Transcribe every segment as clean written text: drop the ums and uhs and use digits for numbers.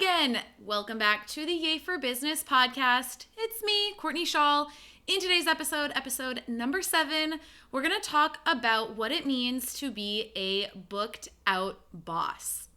again. Welcome back to the Yay for Business podcast. It's me, Courtney Shaw. In today's episode number 7, we're going to talk about what it means to be a booked out boss.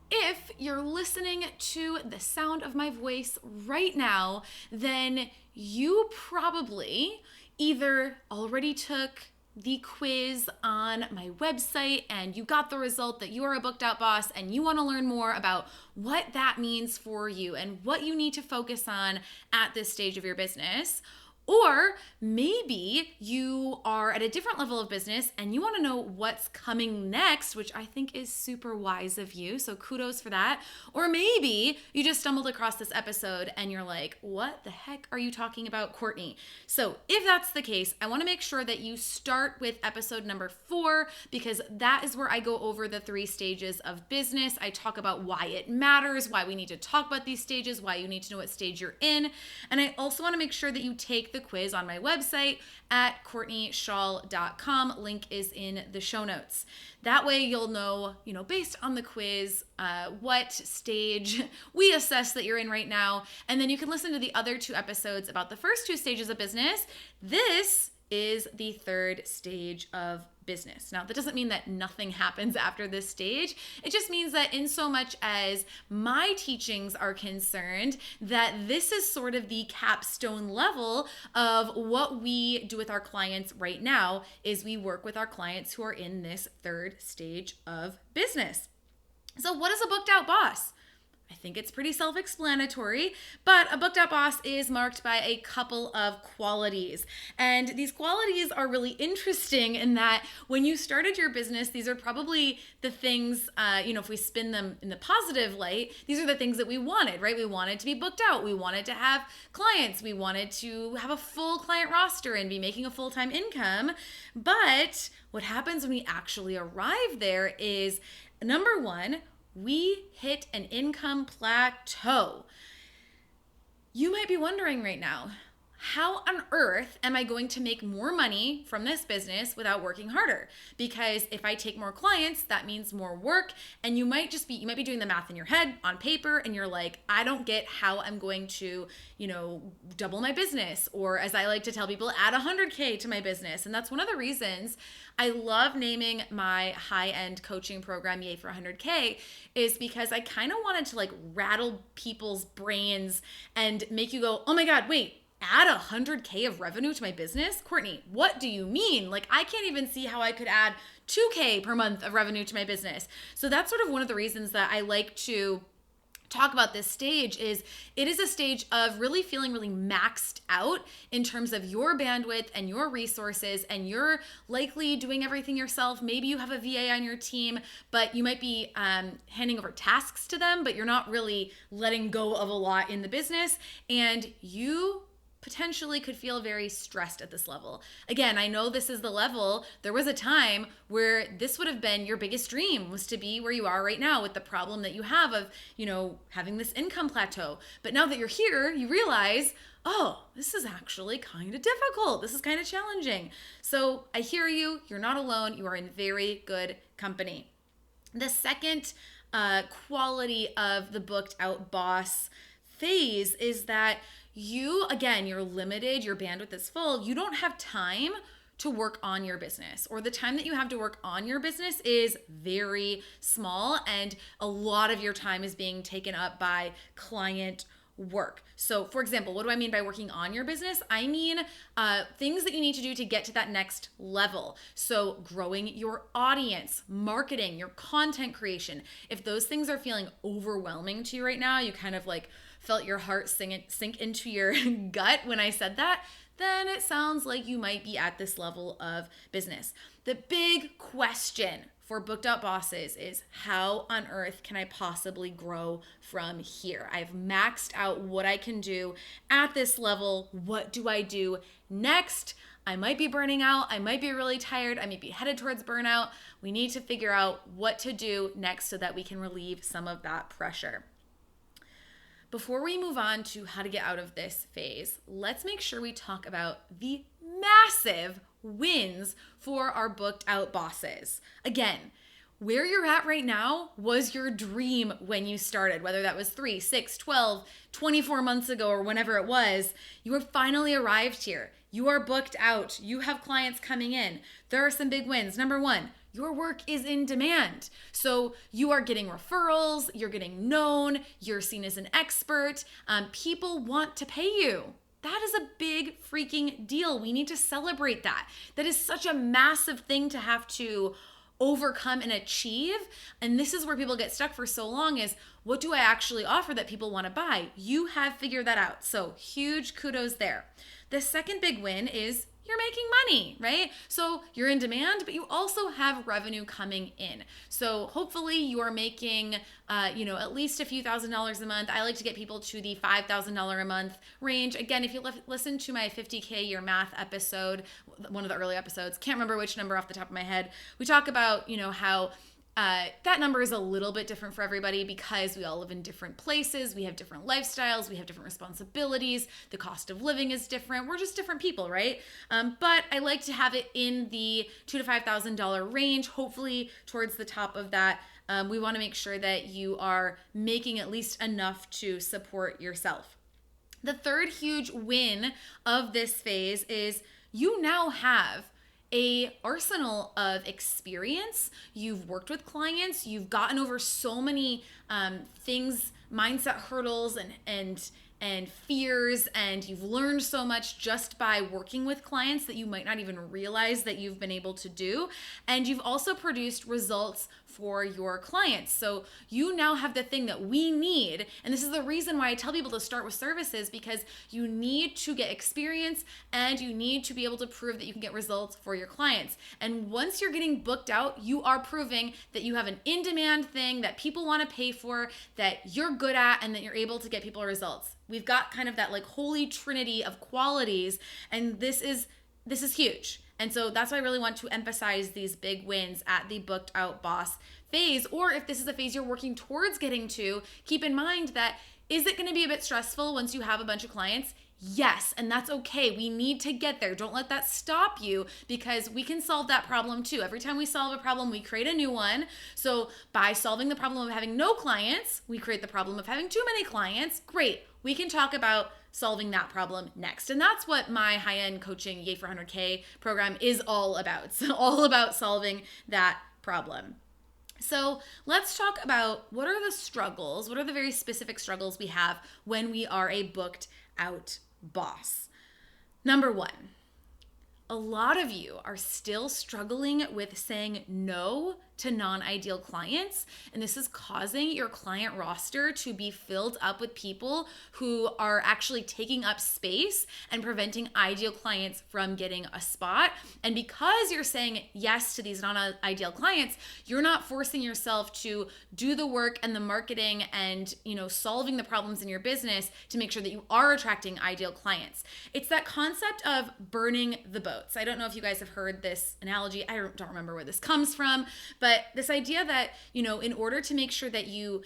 If you're listening to the sound of my voice right now, then you probably either already took the quiz on my website and you got the result that you are a booked out boss and you want to learn more about what that means for you and what you need to focus on at this stage of your business. Or maybe you are at a different level of business and you want to know what's coming next, which I think is super wise of you. So kudos for that. Or maybe you just stumbled across this episode and you're like, what the heck are you talking about, Courtney? So if that's the case, I want to make sure that you start with episode number 4, because that is where I go over the 3 stages of business. I talk about why it matters, why we need to talk about these stages, why you need to know what stage you're in. And I also want to make sure that you take the quiz on my website at CourtneyShaw.com. Link is in the show notes. That way you'll know, based on the quiz, what stage we assess that you're in right now. And then you can listen to the other 2 episodes about the first 2 stages of business. This is the 3rd stage of business. Now, that doesn't mean that nothing happens after this stage. It just means that in so much as my teachings are concerned, that this is sort of the capstone level of what we do with our clients right now, is we work with our clients who are in this 3rd stage of business. So what is a booked out boss? I think it's pretty self-explanatory, but a booked out boss is marked by a couple of qualities. And these qualities are really interesting in that when you started your business, these are probably the things, if we spin them in the positive light, these are the things that we wanted, right? We wanted to be booked out. We wanted to have clients. We wanted to have a full client roster and be making a full-time income. But what happens when we actually arrive there is, number 1, we hit an income plateau. You might be wondering right now, how on earth am I going to make more money from this business without working harder? Because if I take more clients, that means more work. And you might be doing the math in your head on paper and you're like, I don't get how I'm going to, double my business. Or as I like to tell people, add 100K to my business. And that's one of the reasons I love naming my high-end coaching program Yay for 100K, is because I kind of wanted to rattle people's brains and make you go, oh my God, wait, add 100K of revenue to my business? Courtney, what do you mean? I can't even see how I could add 2K per month of revenue to my business. So that's sort of one of the reasons that I like to talk about this stage. Is it is a stage of really feeling really maxed out in terms of your bandwidth and your resources, and you're likely doing everything yourself. Maybe you have a VA on your team, but you might be handing over tasks to them, but you're not really letting go of a lot in the business, and you potentially could feel very stressed at this level. Again, I know this is the level. There was a time where this would have been your biggest dream, was to be where you are right now with the problem that you have of, having this income plateau. But now that you're here, you realize, oh, this is actually kind of difficult. This is kind of challenging. So I hear you. You're not alone. You are in very good company. The second quality of the booked out boss phase is that you're limited, your bandwidth is full, you don't have time to work on your business, or the time that you have to work on your business is very small, and a lot of your time is being taken up by client work. So for example, what do I mean by working on your business? I mean things that you need to do to get to that next level. So growing your audience, marketing, your content creation. If those things are feeling overwhelming to you right now, you kind of felt your heart sink into your gut when I said that, then it sounds like you might be at this level of business. The big question for booked out bosses is, how on earth can I possibly grow from here? I've maxed out what I can do at this level. What do I do next? I might be burning out. I might be really tired. I might be headed towards burnout. We need to figure out what to do next so that we can relieve some of that pressure. Before we move on to how to get out of this phase, let's make sure we talk about the massive wins for our booked out bosses. Again, where you're at right now was your dream when you started, whether that was 3, 6, 12, 24 months ago or whenever it was. You have finally arrived here. You are booked out. You have clients coming in. There are some big wins. Number one, your work is in demand. So you are getting referrals, you're getting known, you're seen as an expert. People want to pay you. That is a big freaking deal. We need to celebrate that. That is such a massive thing to have to overcome and achieve. And this is where people get stuck for so long is, what do I actually offer that people want to buy? You have figured that out. So huge kudos there. The second big win is you're making money, right? So you're in demand, but you also have revenue coming in. So hopefully you are making, at least a few $1,000s a month. I like to get people to the $5,000 a month range. Again, if you listen to my 50K Your Math episode, one of the early episodes, can't remember which number off the top of my head, we talk about, how that number is a little bit different for everybody because we all live in different places. We have different lifestyles. We have different responsibilities. The cost of living is different. We're just different people, right? But I like to have it in the $2,000 to $5,000 range, hopefully towards the top of that. We want to make sure that you are making at least enough to support yourself. The third huge win of this phase is you now have a arsenal of experience. You've worked with clients. You've gotten over so many things, mindset hurdles and fears, and you've learned so much just by working with clients that you might not even realize that you've been able to do. And you've also produced results for your clients. So you now have the thing that we need. And this is the reason why I tell people to start with services, because you need to get experience and you need to be able to prove that you can get results for your clients. And once you're getting booked out, you are proving that you have an in-demand thing that people want to pay for, that you're good at, and that you're able to get people results. We've got kind of that like holy trinity of qualities, and this is huge. And so that's why I really want to emphasize these big wins at the booked out boss phase. Or if this is a phase you're working towards getting to, keep in mind that, is it going to be a bit stressful once you have a bunch of clients? Yes, and that's okay. We need to get there. Don't let that stop you, because we can solve that problem too. Every time we solve a problem, we create a new one. So by solving the problem of having no clients, we create the problem of having too many clients. Great. We can talk about solving that problem next. And that's what my high-end coaching Yay for 100K program is all about. It's all about solving that problem. So let's talk about what are the struggles, what are the very specific struggles we have when we are a booked out boss. Number one, a lot of you are still struggling with saying no to non-ideal clients, and this is causing your client roster to be filled up with people who are actually taking up space and preventing ideal clients from getting a spot. And because you're saying yes to these non-ideal clients, you're not forcing yourself to do the work and the marketing and, solving the problems in your business to make sure that you are attracting ideal clients. It's that concept of burning the boats. I don't know if you guys have heard this analogy. I don't remember where this comes from, but this idea that, in order to make sure that you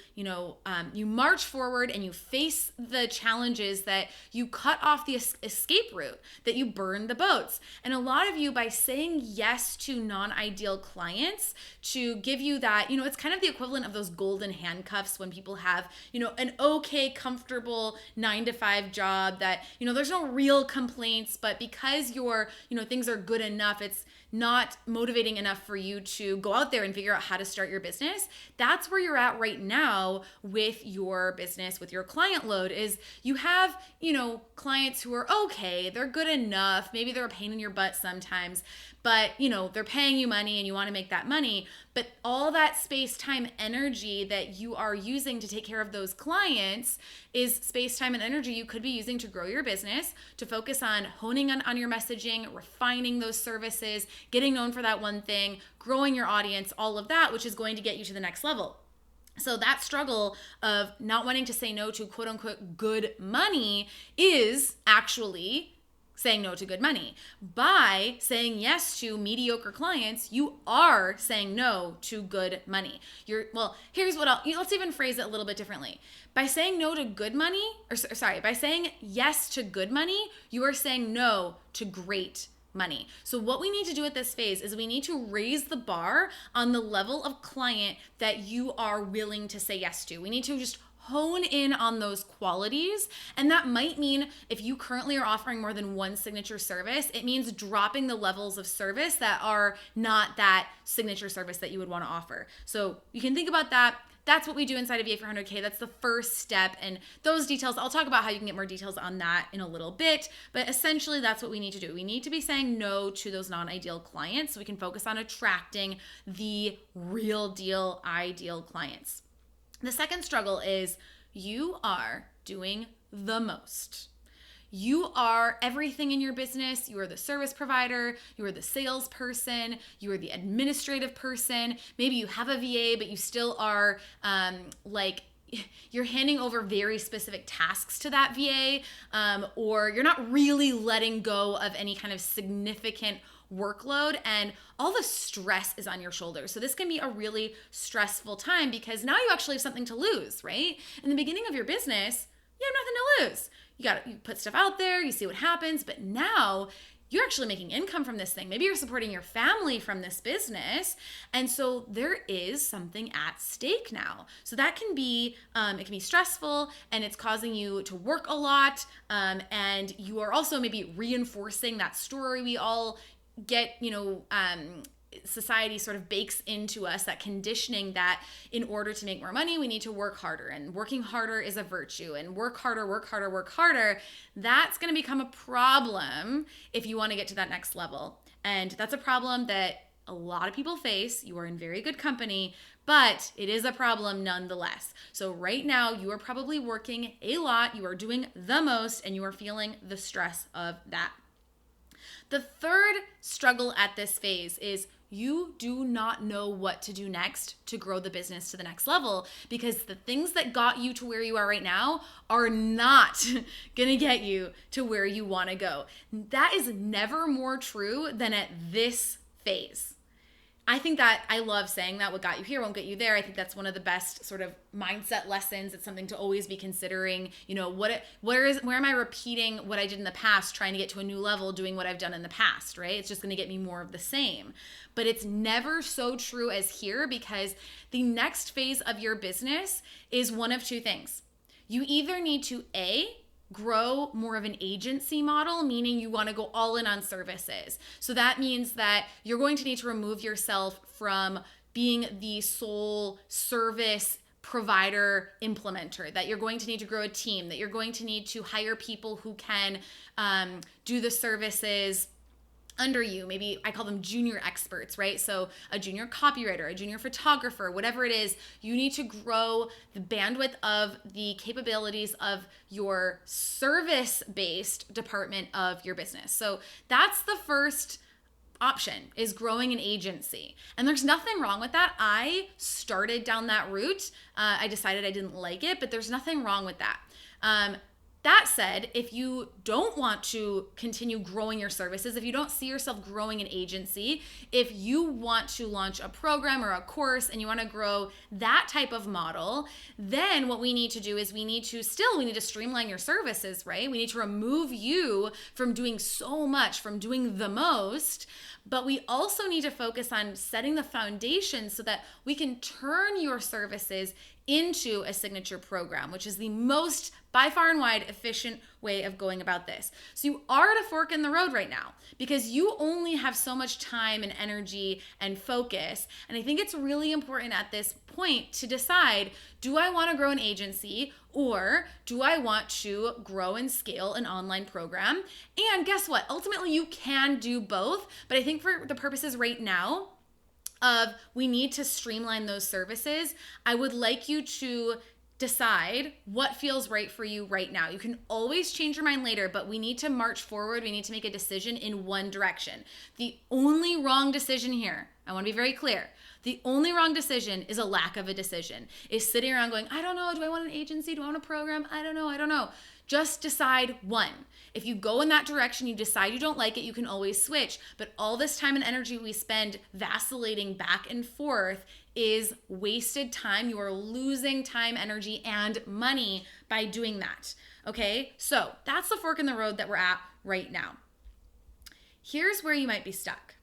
march forward and you face the challenges, that you cut off the escape route, that you burn the boats. And a lot of you, by saying yes to non-ideal clients to give you that, it's kind of the equivalent of those golden handcuffs when people have, an okay, comfortable 9-to-5 job that, there's no real complaints, but because your, things are good enough, it's not motivating enough for you to go out there and figure out how to start your business. That's where you're at right now with your business, with your client load, is you have, clients who are okay, they're good enough, maybe they're a pain in your butt sometimes, but they're paying you money and you want to make that money. But all that space, time, energy that you are using to take care of those clients is space, time, and energy you could be using to grow your business, to focus on honing on your messaging, refining those services, getting known for that one thing, growing your audience, all of that, which is going to get you to the next level. So that struggle of not wanting to say no to quote unquote good money is actually saying no to good money. By saying yes to mediocre clients, you are saying no to good money. Let's even phrase it a little bit differently. By saying no to good money, by saying yes to good money, you are saying no to great money. So what we need to do at this phase is we need to raise the bar on the level of client that you are willing to say yes to. We need to just hone in on those qualities. And that might mean if you currently are offering more than one signature service, it means dropping the levels of service that are not that signature service that you would want to offer. So you can think about that. That's what we do inside of VA for 100K. That's the first step. And those details, I'll talk about how you can get more details on that in a little bit. But essentially, that's what we need to do. We need to be saying no to those non-ideal clients so we can focus on attracting the real deal, ideal clients. The second struggle is you are doing the most. You are everything in your business. You are the service provider. You are the salesperson. You are the administrative person. Maybe you have a VA, but you still are you're handing over very specific tasks to that VA, or you're not really letting go of any kind of significant workload, and all the stress is on your shoulders. So this can be a really stressful time because now you actually have something to lose, right? In the beginning of your business, you have nothing to lose. You put stuff out there, you see what happens, but now you're actually making income from this thing. Maybe you're supporting your family from this business. And so there is something at stake now. So that can be, it can be stressful, and it's causing you to work a lot. And you are also maybe reinforcing that story we all get, society sort of bakes into us, that conditioning that in order to make more money, we need to work harder, and working harder is a virtue, and work harder. That's going to become a problem if you want to get to that next level. And that's a problem that a lot of people face. You are in very good company, but it is a problem nonetheless. So right now you are probably working a lot, you are doing the most, and you are feeling the stress of that. The third struggle at this phase is you do not know what to do next to grow the business to the next level, because the things that got you to where you are right now are not gonna get you to where you wanna go. That is never more true than at this phase. I think that I love saying that what got you here won't get you there. I think that's one of the best sort of mindset lessons. It's something to always be considering. Where am I repeating what I did in the past, trying to get to a new level, doing what I've done in the past, right? It's just going to get me more of the same. But it's never so true as here, because the next phase of your business is one of two things. You either need to grow more of an agency model, meaning you want to go all in on services. So that means that you're going to need to remove yourself from being the sole service provider implementer, that you're going to need to grow a team, that you're going to need to hire people who can do the services under you. Maybe I call them junior experts, right? So a junior copywriter, a junior photographer, whatever it is, you need to grow the bandwidth of the capabilities of your service-based department of your business. So that's the first option, is growing an agency. And there's nothing wrong with that. I started down that route. I decided I didn't like it, but there's nothing wrong with that. That said, if you don't want to continue growing your services, if you don't see yourself growing an agency, if you want to launch a program or a course and you want to grow that type of model, then what we need to do is we need to streamline your services, right? We need to remove you from doing so much, from doing the most, but we also need to focus on setting the foundation so that we can turn your services into a signature program, which is the most, by far and wide, efficient way of going about this. So you are at a fork in the road right now because you only have so much time and energy and focus. And I think it's really important at this point to decide, do I want to grow an agency, or do I want to grow and scale an online program? And guess what? Ultimately, you can do both. But I think for the purposes right now, we need to streamline those services, I would like you to decide what feels right for you right now. You can always change your mind later, but we need to march forward. We need to make a decision in one direction. The only wrong decision here, I want to be very clear, the only wrong decision is a lack of a decision, is sitting around going, I don't know, do I want an agency? Do I want a program? I don't know. Just decide one. If you go in that direction, you decide you don't like it, you can always switch. But all this time and energy we spend vacillating back and forth is wasted time. You are losing time, energy, and money by doing that. Okay? So that's the fork in the road that we're at right now. Here's where you might be stuck.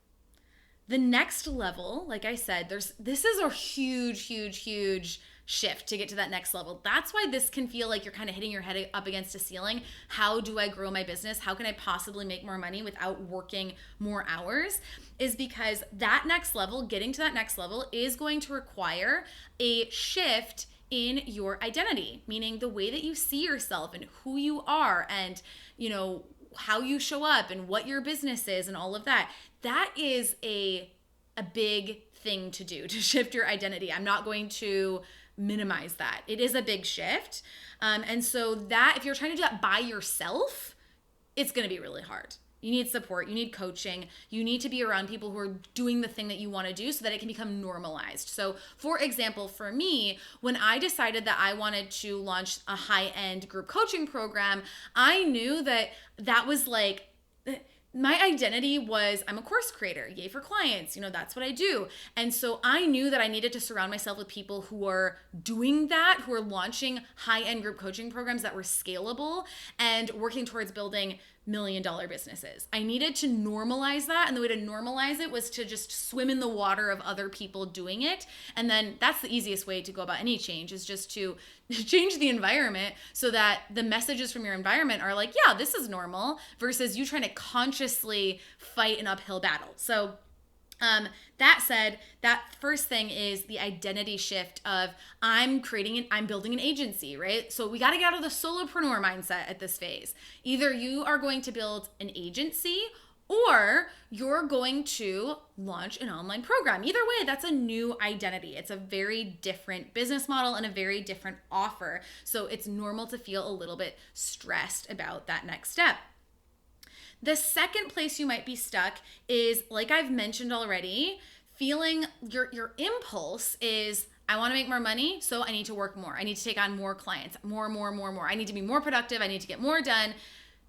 The next level, like I said, this is a huge shift to get to that next level. That's why this can feel like you're kind of hitting your head up against a ceiling. How do I grow my business? How can I possibly make more money without working more hours? Is because that next level, getting to that next level, is going to require a shift in your identity, meaning the way that you see yourself and who you are and, how you show up and what your business is and all of that. That is a big thing to do, to shift your identity. I'm not going to minimize that. It is a big shift. And so that if you're trying to do that by yourself, it's going to be really hard. You need support. You need coaching. You need to be around people who are doing the thing that you want to do so that it can become normalized. So for example, for me, when I decided that I wanted to launch a high-end group coaching program, I knew that was like, my identity was I'm a course creator, yay for clients, that's what I do. And so I knew that I needed to surround myself with people who are doing that, who are launching high-end group coaching programs that were scalable and working towards building $1 million businesses. I needed to normalize that. And the way to normalize it was to just swim in the water of other people doing it. And then that's the easiest way to go about any change, is just to change the environment so that the messages from your environment are like, yeah, this is normal, versus you trying to consciously fight an uphill battle. So that said, that first thing is the identity shift of I'm building an agency, right? So we got to get out of the solopreneur mindset at this phase. Either you are going to build an agency or you're going to launch an online program. Either way, that's a new identity. It's a very different business model and a very different offer. So it's normal to feel a little bit stressed about that next step. The second place you might be stuck is, like I've mentioned already, feeling your impulse is, I want to make more money, so I need to work more. I need to take on more clients, more. I need to be more productive. I need to get more done.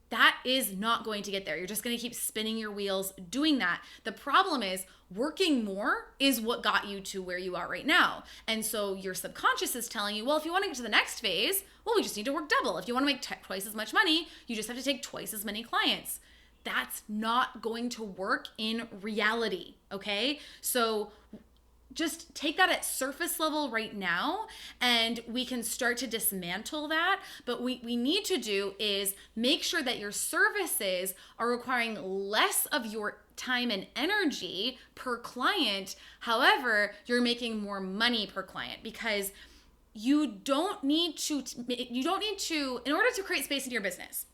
That is not going to get there. You're just going to keep spinning your wheels doing that. The problem is working more is what got you to where you are right now. And so your subconscious is telling you, well, if you want to get to the next phase, well, we just need to work double. If you want to make twice as much money, you just have to take twice as many clients. That's not going to work in reality, okay? So just take that at surface level right now, and we can start to dismantle that. But what we need to do is make sure that your services are requiring less of your time and energy per client. However, you're making more money per client, because you don't need to, in order to create space in your business,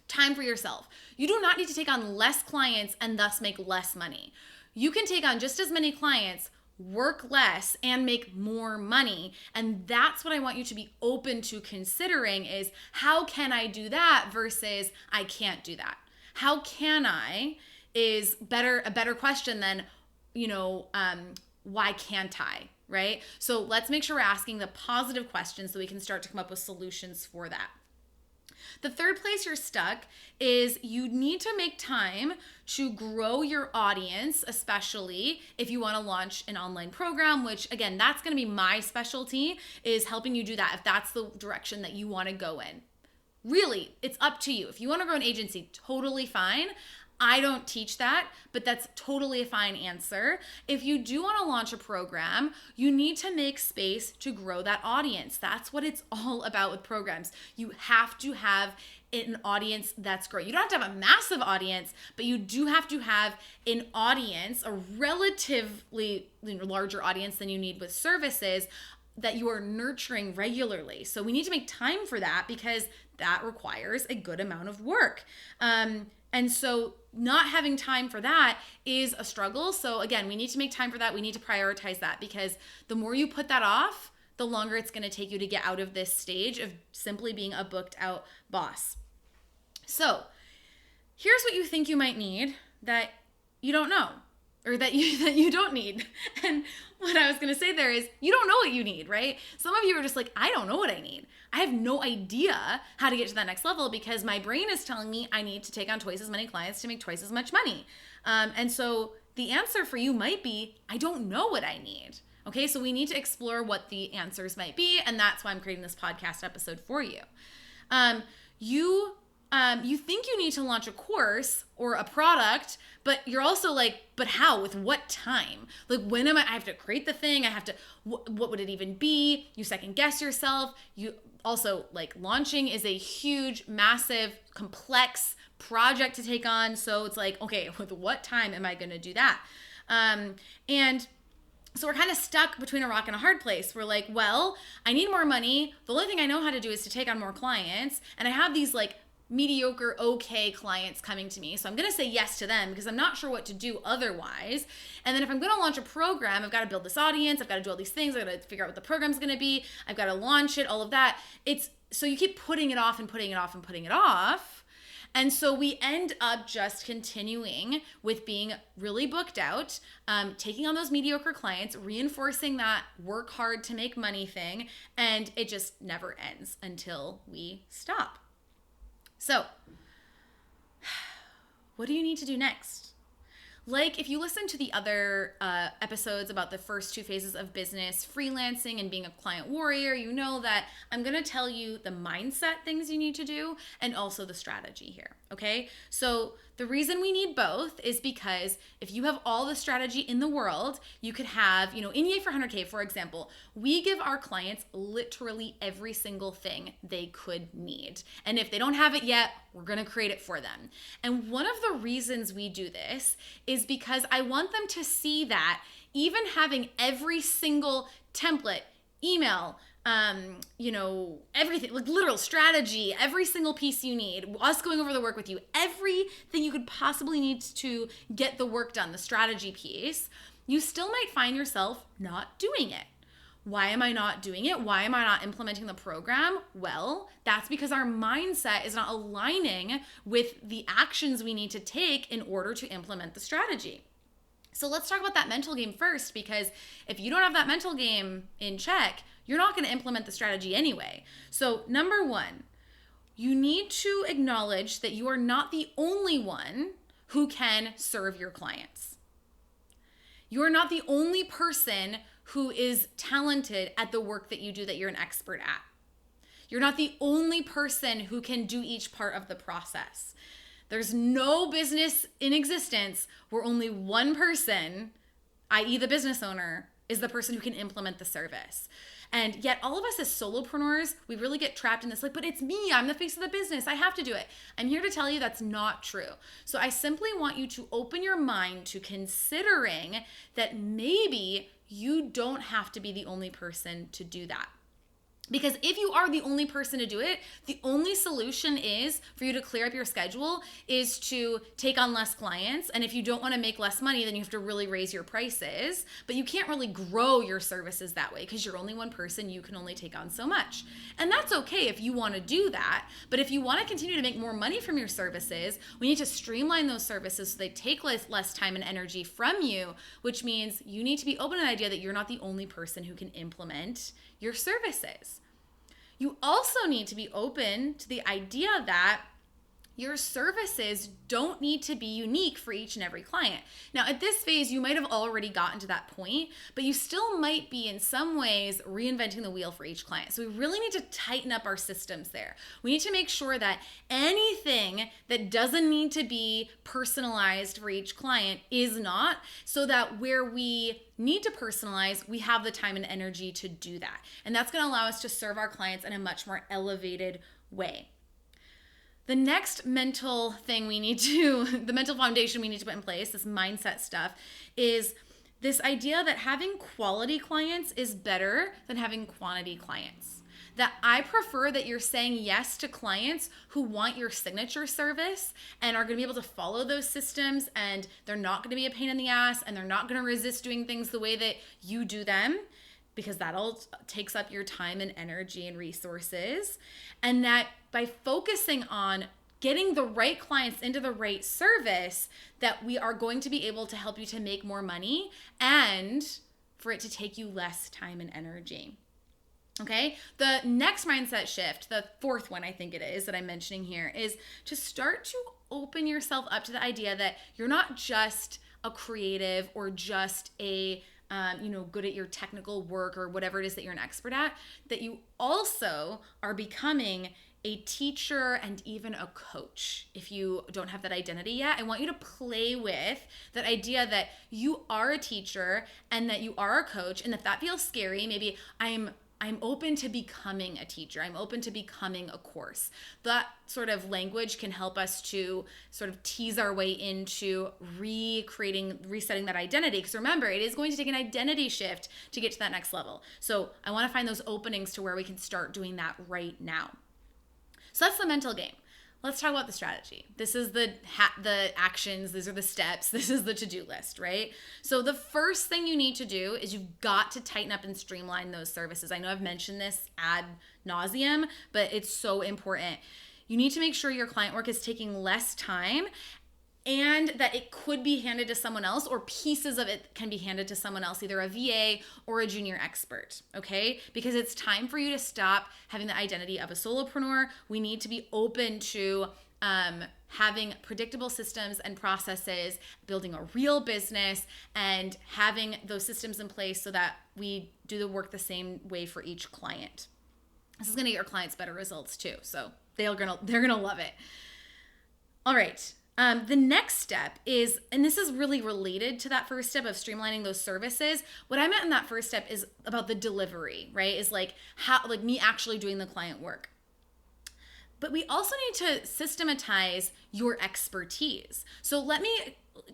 time for yourself, you do not need to take on less clients and thus make less money. You can take on just as many clients, work less, and make more money. And that's what I want you to be open to considering, is how can I do that versus I can't do that. How can I is a better question than, why can't I, right? So let's make sure we're asking the positive questions so we can start to come up with solutions for that. The third place you're stuck is you need to make time to grow your audience, especially if you want to launch an online program, which again, that's going to be my specialty, is helping you do that if that's the direction that you want to go in. Really, it's up to you. If you want to grow an agency, totally fine. I don't teach that, but that's totally a fine answer. If you do want to launch a program, you need to make space to grow that audience. That's what it's all about with programs. You have to have an audience that's growing. You don't have to have a massive audience, but you do have to have an audience, a relatively larger audience than you need with services, that you are nurturing regularly. So we need to make time for that, because that requires a good amount of work. And so not having time for that is a struggle. So again, we need to make time for that. We need to prioritize that, because the more you put that off, the longer it's going to take you to get out of this stage of simply being a booked out boss. So here's what you think you might need that you don't know, or that you don't need. And what I was going to say there is, you don't know what you need, right? Some of you are just like, I don't know what I need. I have no idea how to get to that next level, because my brain is telling me I need to take on twice as many clients to make twice as much money. And so the answer for you might be, I don't know what I need. Okay, so we need to explore what the answers might be, and that's why I'm creating this podcast episode for you. You you think you need to launch a course or a product, but you're also like, but how? With what time? Like, when am I have to create the thing? I have to, what would it even be? You second guess yourself. You also, like, launching is a huge, massive, complex project to take on. So it's like, okay, with what time am I going to do that? And so we're kind of stuck between a rock and a hard place. We're like, well, I need more money. The only thing I know how to do is to take on more clients. And I have these like mediocre, okay clients coming to me. So I'm going to say yes to them because I'm not sure what to do otherwise. And then if I'm going to launch a program, I've got to build this audience. I've got to do all these things. I've got to figure out what the program's going to be. I've got to launch it, all of that. So you keep putting it off and putting it off and putting it off. And so we end up just continuing with being really booked out, taking on those mediocre clients, reinforcing that work hard to make money thing, and it just never ends until we stop. So, what do you need to do next? Like, if you listen to the other episodes about the first 2 phases of business, freelancing and being a client warrior, you know that I'm going to tell you the mindset things you need to do and also the strategy here, okay? So the reason we need both is because if you have all the strategy in the world, you could have, in Yay for 100K, for example, we give our clients literally every single thing they could need. And if they don't have it yet, we're going to create it for them. And one of the reasons we do this is because I want them to see that even having every single template, email, everything, like literal strategy, every single piece you need, us going over the work with you, everything you could possibly need to get the work done, the strategy piece, you still might find yourself not doing it. Why am I not doing it? Why am I not implementing the program? Well, that's because our mindset is not aligning with the actions we need to take in order to implement the strategy. So let's talk about that mental game first, because if you don't have that mental game in check, you're not going to implement the strategy anyway. So number 1, you need to acknowledge that you are not the only one who can serve your clients. You are not the only person who is talented at the work that you do, that you're an expert at. You're not the only person who can do each part of the process. There's no business in existence where only one person, i.e. the business owner, is the person who can implement the service. And yet all of us as solopreneurs, we really get trapped in this, like, but it's me, I'm the face of the business, I have to do it. I'm here to tell you that's not true. So I simply want you to open your mind to considering that maybe you don't have to be the only person to do that. Because if you are the only person to do it, the only solution is for you to clear up your schedule is to take on less clients. And if you don't want to make less money, then you have to really raise your prices. But you can't really grow your services that way because you're only one person. You can only take on so much. And that's okay if you want to do that. But if you want to continue to make more money from your services, we need to streamline those services so they take less time and energy from you, which means you need to be open to the idea that you're not the only person who can implement your services. You also need to be open to the idea that your services don't need to be unique for each and every client. Now, at this phase, you might have already gotten to that point, but you still might be in some ways reinventing the wheel for each client. So we really need to tighten up our systems there. We need to make sure that anything that doesn't need to be personalized for each client is not, so that where we need to personalize, we have the time and energy to do that. And that's going to allow us to serve our clients in a much more elevated way. The next mental thing the mental foundation we need to put in place, this mindset stuff, is this idea that having quality clients is better than having quantity clients. That I prefer that you're saying yes to clients who want your signature service and are going to be able to follow those systems, and they're not going to be a pain in the ass, and they're not going to resist doing things the way that you do them, because that all takes up your time and energy and resources. And that by focusing on getting the right clients into the right service, that we are going to be able to help you to make more money and for it to take you less time and energy. Okay, the next mindset shift, the 4th one I think it is that I'm mentioning here, is to start to open yourself up to the idea that you're not just a creative or just a good at your technical work or whatever it is that you're an expert at, that you also are becoming a teacher, and even a coach. If you don't have that identity yet, I want you to play with that idea that you are a teacher and that you are a coach. And if that feels scary, maybe I'm open to becoming a teacher. I'm open to becoming a course. That sort of language can help us to sort of tease our way into resetting that identity. Because remember, it is going to take an identity shift to get to that next level. So I want to find those openings to where we can start doing that right now. So that's the mental game. Let's talk about the strategy. This is the actions. These are the steps. This is the to-do list, right? So the first thing you need to do is you've got to tighten up and streamline those services. I know I've mentioned this ad nauseum, but it's so important. You need to make sure your client work is taking less time and that it could be handed to someone else, or pieces of it can be handed to someone else, either a VA or a junior expert, okay? Because it's time for you to stop having the identity of a solopreneur. We need to be open to having predictable systems and processes, building a real business, and having those systems in place so that we do the work the same way for each client. This is gonna get your clients better results too, so they're gonna love it. All right. The next step is, and this is really related to that first step of streamlining those services. What I meant in that first step is about the delivery, right? Is like me actually doing the client work. But we also need to systematize your expertise. So let me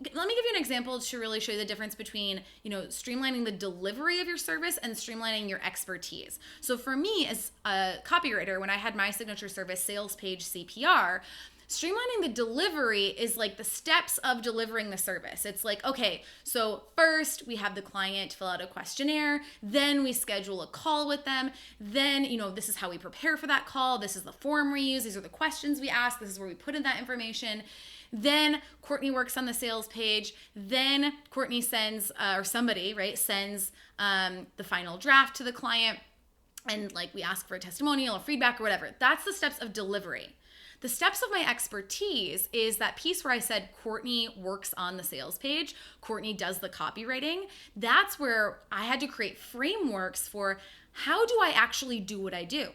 give you an example to really show you the difference between, streamlining the delivery of your service and streamlining your expertise. So for me as a copywriter, when I had my signature service, Sales Page CPR, streamlining the delivery is like the steps of delivering the service. It's like, okay, so first we have the client fill out a questionnaire, then we schedule a call with them, then, this is how we prepare for that call, this is the form we use, these are the questions we ask, this is where we put in that information. Then Courtney works on the sales page, then Courtney sends, or somebody, right, sends the final draft to the client, and we ask for a testimonial or feedback or whatever. That's the steps of delivery. The steps of my expertise is that piece where I said Courtney works on the sales page, Courtney does the copywriting. That's where I had to create frameworks for how do I actually do what I do.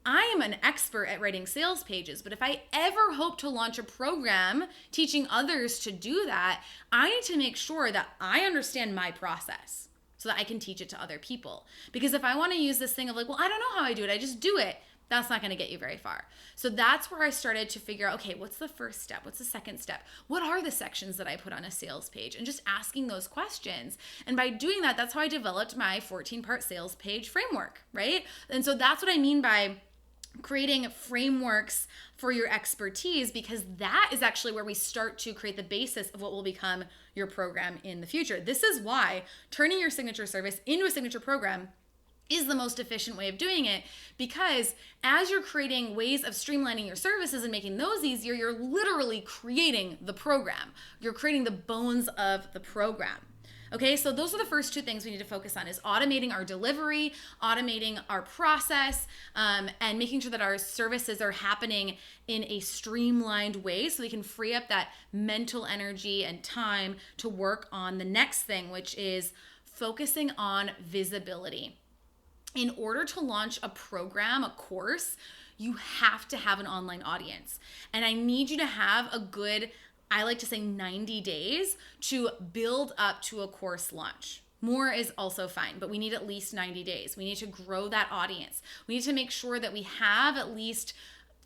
I am an expert at writing sales pages, but if I ever hope to launch a program teaching others to do that, I need to make sure that I understand my process so that I can teach it to other people. Because if I want to use this thing of I don't know how I do it, I just do it, that's not going to get you very far. So that's where I started to figure out, okay, what's the first step? What's the second step? What are the sections that I put on a sales page? And just asking those questions. And by doing that, that's how I developed my 14-part sales page framework, right? And so that's what I mean by creating frameworks for your expertise, because that is actually where we start to create the basis of what will become your program in the future. This is why turning your signature service into a signature program is the most efficient way of doing it, because as you're creating ways of streamlining your services and making those easier, you're literally creating the program. You're creating the bones of the program. Okay, so those are the first two things we need to focus on, is automating our delivery, automating our process, and making sure that our services are happening in a streamlined way so we can free up that mental energy and time to work on the next thing, which is focusing on visibility. In order to launch a program, a course, you have to have an online audience. And I need you to have a good, I like to say 90 days to build up to a course launch. More is also fine, but we need at least 90 days. We need to grow that audience. We need to make sure that we have at least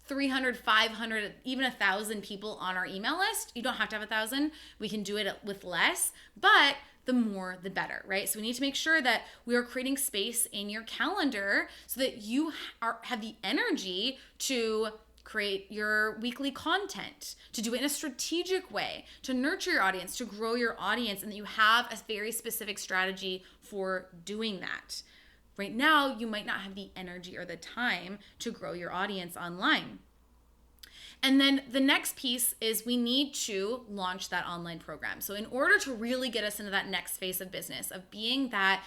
300, 500, even 1,000 people on our email list. You don't have to have 1,000. We can do it with less, but the more, the better, right? So we need to make sure that we are creating space in your calendar so that you have the energy to create your weekly content, to do it in a strategic way, to nurture your audience, to grow your audience, and that you have a very specific strategy for doing that. Right now, you might not have the energy or the time to grow your audience online. And then the next piece is we need to launch that online program. So in order to really get us into that next phase of business, of being that,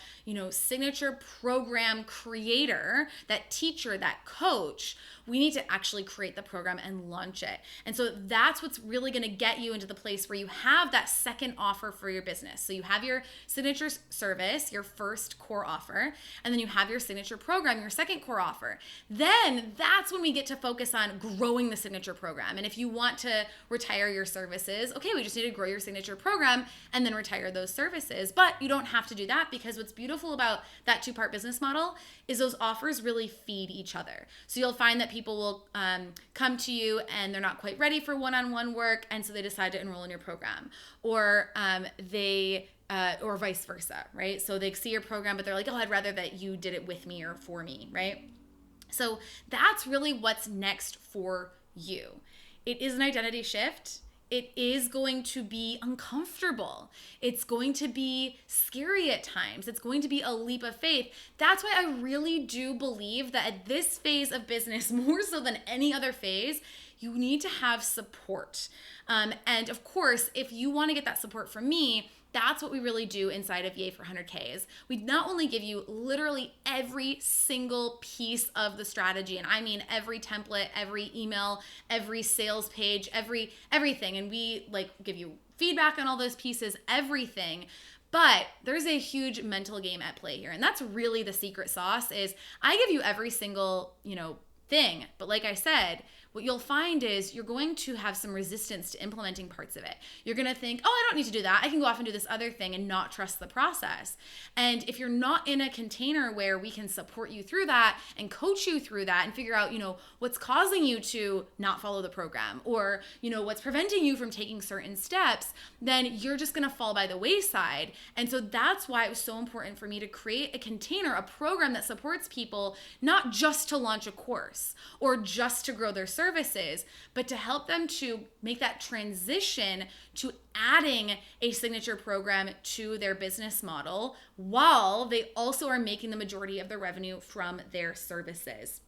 signature program creator, that teacher, that coach, we need to actually create the program and launch it. And so that's what's really going to get you into the place where you have that second offer for your business. So you have your signature service, your first core offer, and then you have your signature program, your second core offer. Then that's when we get to focus on growing the signature program. And if you want to retire your services, okay, we just need to grow your signature program and then retire those services. But you don't have to do that, because what's beautiful about that two-part business model is those offers really feed each other. So you'll find that people will come to you and they're not quite ready for one-on-one work, and so they decide to enroll in your program, or or vice versa, right? So they see your program, but they're like, oh, I'd rather that you did it with me or for me, right? So that's really what's next for you. It is an identity shift. It is going to be uncomfortable. It's going to be scary at times. It's going to be a leap of faith. That's why I really do believe that at this phase of business, more so than any other phase, you need to have support. And of course, if you want to get that support from me, that's what we really do inside of Yay for 100Ks. We not only give you literally every single piece of the strategy, and I mean every template, every email, every sales page, everything, and we give you feedback on all those pieces, everything. But there's a huge mental game at play here, and that's really the secret sauce. Is I give you every single, thing, but like I said, what you'll find is you're going to have some resistance to implementing parts of it. You're going to think, oh, I don't need to do that. I can go off and do this other thing, and not trust the process. And if you're not in a container where we can support you through that and coach you through that and figure out, what's causing you to not follow the program, or, what's preventing you from taking certain steps, then you're just going to fall by the wayside. And so that's why it was so important for me to create a container, a program that supports people, not just to launch a course or just to grow their services, but to help them to make that transition to adding a signature program to their business model, while they also are making the majority of the revenue from their services.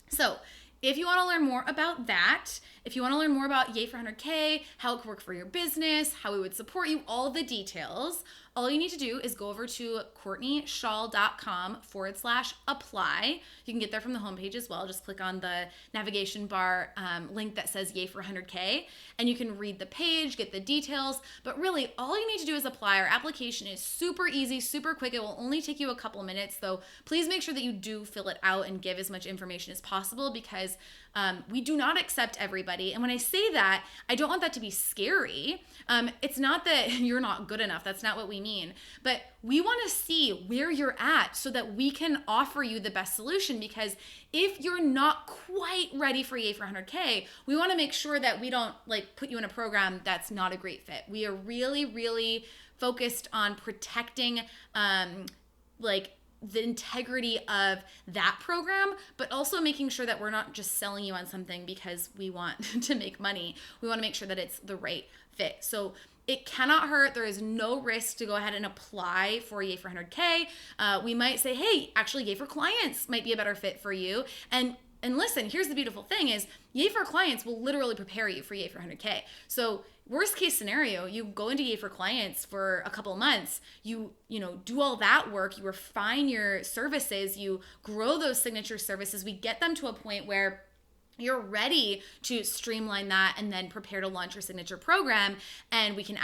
So if you want to learn more about that, if you want to learn more about Yay for 100K, how it could work for your business, how we would support you, all the details, all you need to do is go over to CourtneyShawl.com/apply. You can get there from the homepage as well. Just click on the navigation bar link that says Yay for 100K, and you can read the page, get the details. But really, all you need to do is apply. Our application is super easy, super quick. It will only take you a couple minutes, though. Please make sure that you do fill it out and give as much information as possible, because we do not accept everybody. And when I say that, I don't want that to be scary. It's not that you're not good enough. That's not what we mean. But we want to see where you're at so that we can offer you the best solution. Because if you're not quite ready for Yay for 100K, we want to make sure that we don't put you in a program that's not a great fit. We are really, really focused on protecting the integrity of that program, but also making sure that we're not just selling you on something because we want to make money. We want to make sure that it's the right fit. So it cannot hurt. There is no risk to go ahead and apply for Yay for 100K. We might say, hey, actually Yay for Clients might be a better fit for you. And listen, here's the beautiful thing is Yay for Clients will literally prepare you for Yay for 100K. So worst case scenario, you go into Yay for Clients for a couple of months, you do all that work, you refine your services, you grow those signature services, we get them to a point where you're ready to streamline that and then prepare to launch your signature program, and we can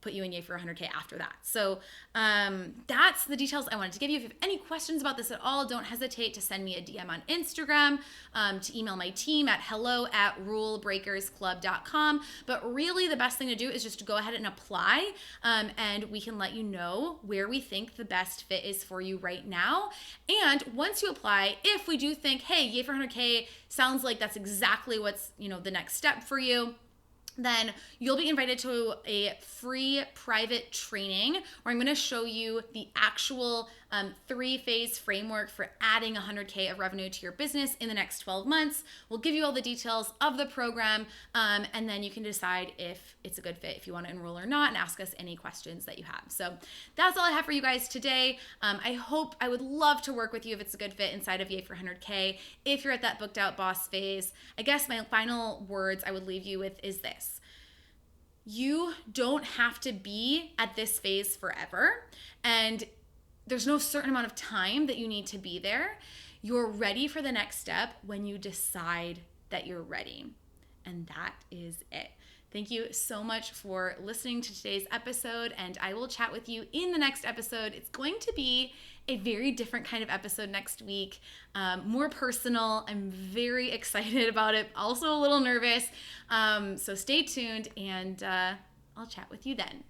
put you in Yay for 100K after that. So that's the details I wanted to give you. If you have any questions about this at all, don't hesitate to send me a DM on Instagram, to email my team at hello@rulebreakersclub.com. But really the best thing to do is just to go ahead and apply, and we can let you know where we think the best fit is for you right now. And once you apply, if we do think, hey, Yay for 100K sounds like that's exactly what's the next step for you, then you'll be invited to a free private training where I'm going to show you the actual 3-phase framework for adding 100K of revenue to your business in the next 12 months. We'll give you all the details of the program, and then you can decide if it's a good fit, if you want to enroll or not, and ask us any questions that you have. So that's all I have for you guys today. I would love to work with you if it's a good fit inside of Yay for 100K. If you're at that booked out boss phase, I guess my final words I would leave you with is this. You don't have to be at this phase forever, and there's no certain amount of time that you need to be there. You're ready for the next step when you decide that you're ready. And that is it. Thank you so much for listening to today's episode, and I will chat with you in the next episode. It's going to be a very different kind of episode next week, more personal. I'm very excited about it, also a little nervous. So stay tuned, and I'll chat with you then.